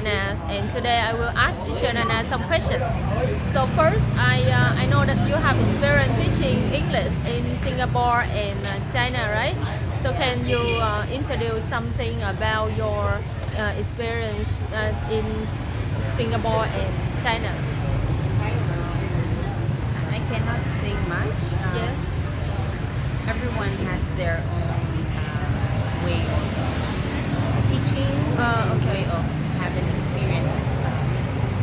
Nana, and today I will ask teacher Nana some questions. So first, I know that you have experience teaching English in Singapore and China, right? So can you introduce something about your experience in Singapore and China? I cannot say much. Yes. Everyone has their own way of teaching, Okay. way of having experiences.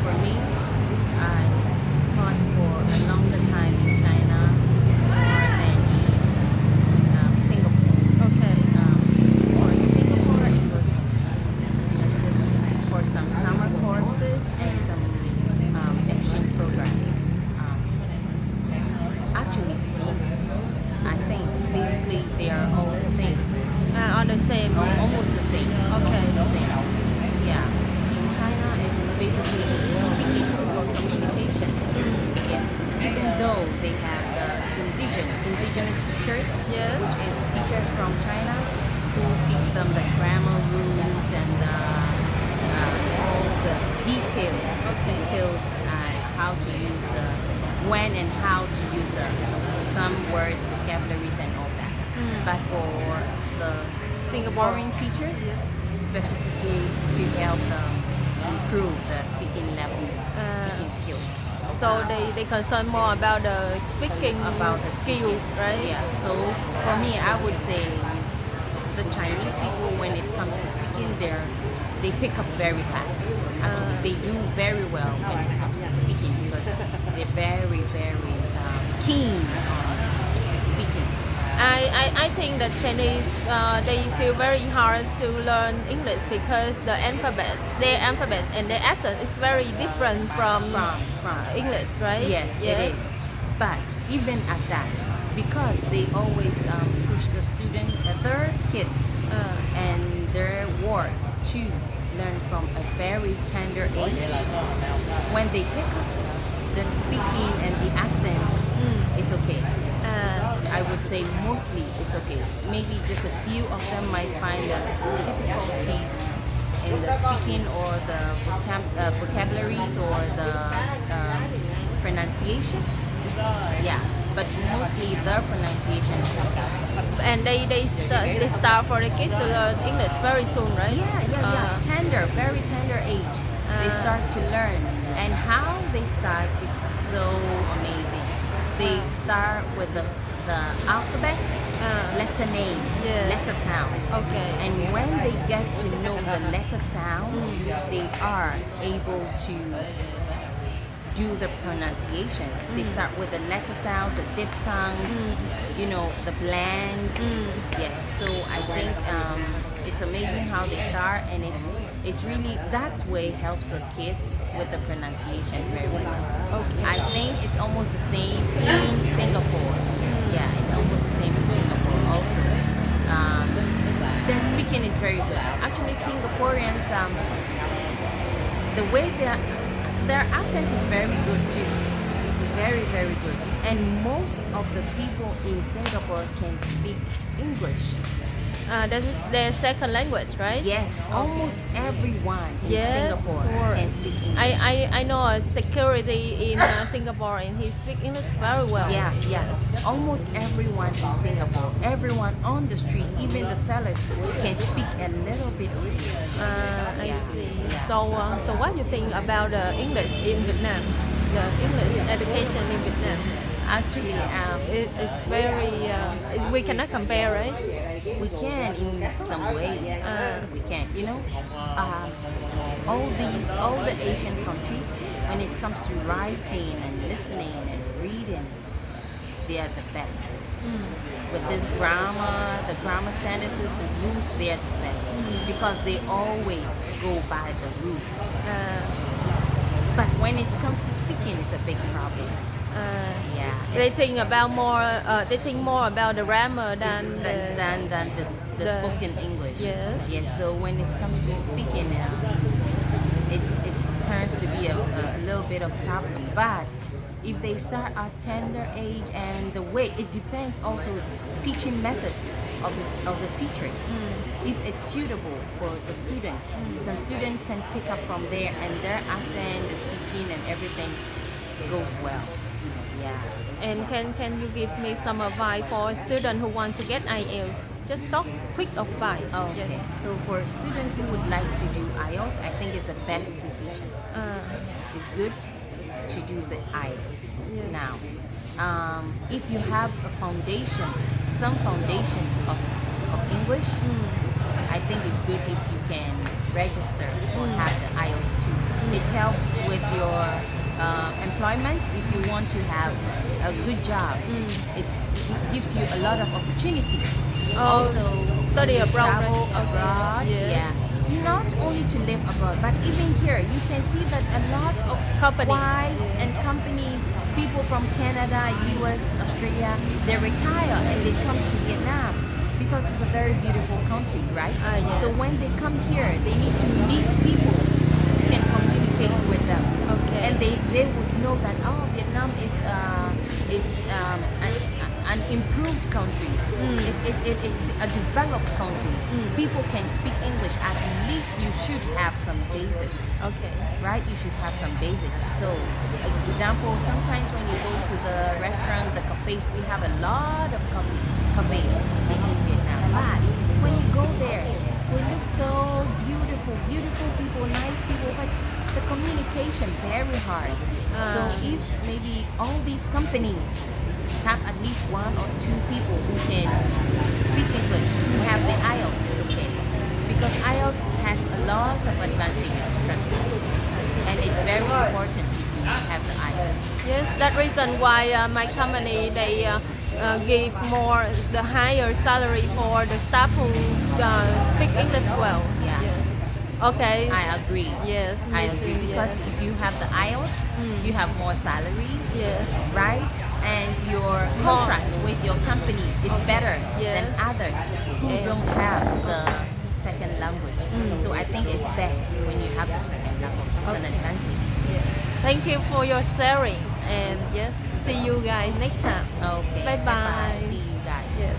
For me, I taught for a longer time in China more than in Singapore. Okay. For Singapore, it was just for some summer courses and some exchange program. Um, Actually, I think basically they are all the same, On the same. almost the same. Okay. Almost the same. Yeah. In China, it's basically speaking for communication. Yes. Even though they have the indigenous teachers, Yes. which is teachers from China who teach them the grammar rules and all the details, how to use when and how to use some words, vocabularies, and all that. But for the Singapore. foreign teachers, specifically to help them improve the speaking level, speaking skills. So they concern more about the speaking About the skills, right? Yeah. So for me, I would say the Chinese people, when it comes to speaking, they pick up very fast. Actually, they do very well when it comes to speaking because they're very, very keen on speaking. I think that Chinese they feel very hard to learn English because their alphabet and their accent is very different from English, right? Yes, it is. But even at that, because they always push the student, their kids, and their wards to learn from a very tender age. When they pick up the speaking and the accent, it's okay. I would say mostly it's okay. Maybe just a few of them might find a difficulty in the speaking or the vocabularies or the pronunciation. Yeah, but mostly the pronunciation is okay. And they start for the kids to learn English very soon, right? Yeah. Tender, very tender age. They start to learn. And how they start, it's so amazing. They start with the alphabet, letter name, Yes. letter sound. Okay. And when they get to know the letter sounds, they are able to do the pronunciations. They start with the letter sounds, the diphthongs, the blanks. Yes, so I think it's amazing how they start, and it's really that way helps the kids with the pronunciation very well. Okay. I think it's almost the same in Singapore. Yeah, it's almost the same in Singapore also. Their speaking is very good. Actually, Singaporeans, the way their accent is very good too. Very, very good. And most of the people in Singapore can speak English. That is their second language, right? Yes, almost everyone in Yes, Singapore sure. can speak English. I know a security in Singapore and he speaks English very well. Yeah. Almost everyone in Singapore, everyone on the street, even the sellers can speak a little bit of English. I Yeah. see. Yeah. So what do you think about the English in Vietnam? The English education in Vietnam. Actually, It's very we cannot compare, right? we can in some ways. We can. All the Asian countries, when it comes to writing and listening and reading, they are the best. With the grammar sentences, the rules, they are the best because they always go by the rules. But when it comes to speaking, it's a big problem. Yeah. They think about more. They think more about the grammar than Than the spoken English. Yes. Yes. So when it comes to speaking, it turns to be a little bit of problem. But if they start at tender age, and the way it depends also teaching methods of the teachers. If it's suitable for the student, some student can pick up from there, and their accent, the speaking, and everything goes well. Yeah. And can you give me some advice for a student who want to get IELTS? Just so quick advice. Okay. Yes. So for a student who would like to do IELTS, I think it's the best decision. It's good to do the IELTS. Yes. Now, if you have a foundation, some foundation of English, I think it's good if you can register or have the IELTS too. It helps with your employment. If you want to have a good job, it gives you a lot of opportunities. Also, study when you abroad, travel right? Okay. abroad, Yes. yeah. Not only to live abroad, but even here, you can see that a lot of Company. whites and companies, people from Canada, US, Australia, they retire and they come to Vietnam because it's a very beautiful country, right? Yes. So when they come here, they need to meet people who can communicate with them. Okay. And they would know that, oh, Vietnam is an improved country. It is a developed country. People can speak English. At least you should have some basis, Okay. right? You should have some basics. So, example, sometimes when you go to the restaurant, the cafes, we have a lot of cafes in Vietnam. But when you go there, we look so beautiful, beautiful people, nice people, but the communication very hard. So if maybe all these companies have at least one or two people who can speak English, who have the IELTS, is okay. Because IELTS has a lot of advantages, trust me. And it's very important if you have the IELTS. Yes, that reason why my company they give more the higher salary for the staff who speak English well. Yeah. Yes. Okay. I agree. Yes. I me agree too, because yes. if you have the IELTS, you have more salary, Yes. right? And your contract with your company is better Yes. than others who Yeah. don't have the second language. So I think it's best when you have the second language. It's an advantage. Yes. Thank you for your sharing and yes, see you guys next time. Okay. Bye bye. See you guys. Yes.